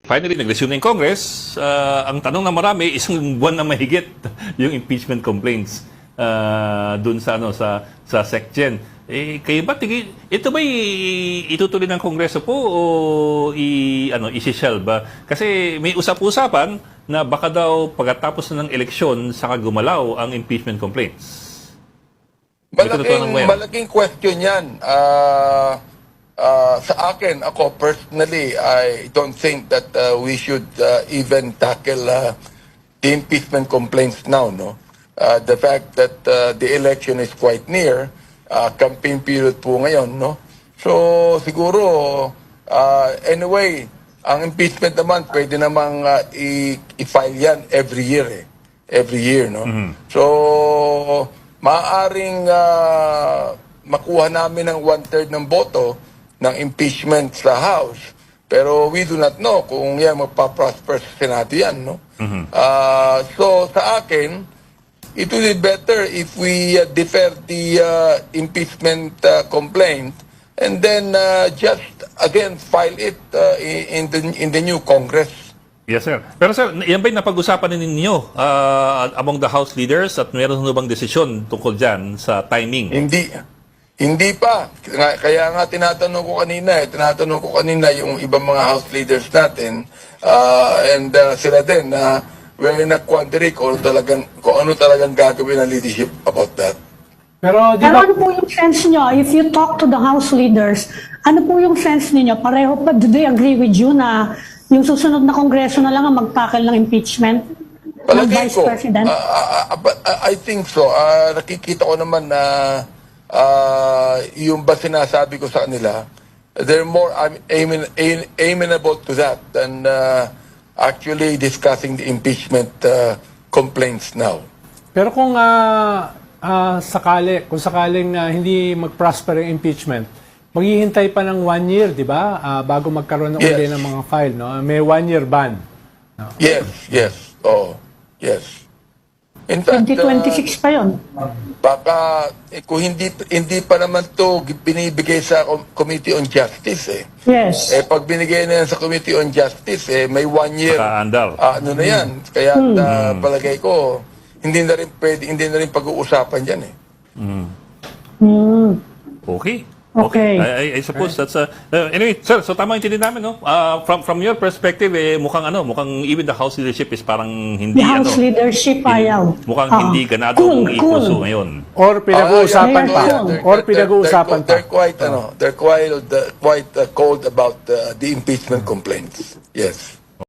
Finally, nag-resume na yung Congress. Ang tanong ng marami, isang buwan na mahigit yung impeachment complaints dun sa sa SecGen. Kayo ba ito ba itutuloy ng Kongreso po o i-shell ba? Kasi may usap-usapan na baka daw pagkatapos na ng eleksyon saka gumalaw ang impeachment complaints. Malaking question yan. Sa akin, ako personally, I don't think that we should even tackle the impeachment complaints now. No, the fact that the election is quite near, campaign period po ngayon. No, so siguro anyway, ang impeachment naman pwede namang i-file yan every year. Every year, no. So maaaring makuha namin ng 1/3 ng boto ng impeachment sa House. Pero we do not know kung yan magpa-prosper sa Senado yan, no? So, sa akin, it would be better if we defer the impeachment complaint and then just, again, file it in the new Congress. Yes, sir. Pero sir, yan ba'y napag-usapan ninyo among the House leaders at meron bang desisyon tungkol dyan sa timing? Hindi pa. Kaya nga tinatanong ko kanina yung ibang mga House leaders natin and sila din na we're in a quandary kung ano talagang gagawin ng leadership about that. Pero ano po yung sense nyo? If you talk to the House leaders, ano po yung sense ninyo? Pareho pa, do they agree with you na yung susunod na Kongreso na lang ang mag-tackle ng impeachment ng Vice President? I think so. Nakikita ko naman na yung ba sinasabi ko sa kanila, they're more amenable to that than actually discussing the impeachment complaints now. Pero kung sakaling hindi mag-prosper yung impeachment, maghihintay pa ng 1 year, di ba? Bago magkaroon ng uli ng mga file, no? May 1-year ban. No? Yes. Oh, yes. In fact, 2026 pa yun. Baka kung hindi pa naman to binibigay sa Committee on Justice Yes. pag binigay na yan sa Committee on Justice may 1 year. Nakaandar. Ano na yan. Kaya palagay ko hindi na rin pag-uusapan yan Okay. I suppose that's anyway, sir, so tama intindi namin, no? From your perspective, mukhang even the House leadership is parang hindi The House leadership ayaw. Mukhang hindi ganadong ipuso ngayon. Or pinag-uusapan pa. Or pinag-uusapan pa. They're quite cold about the impeachment complaints. Yes.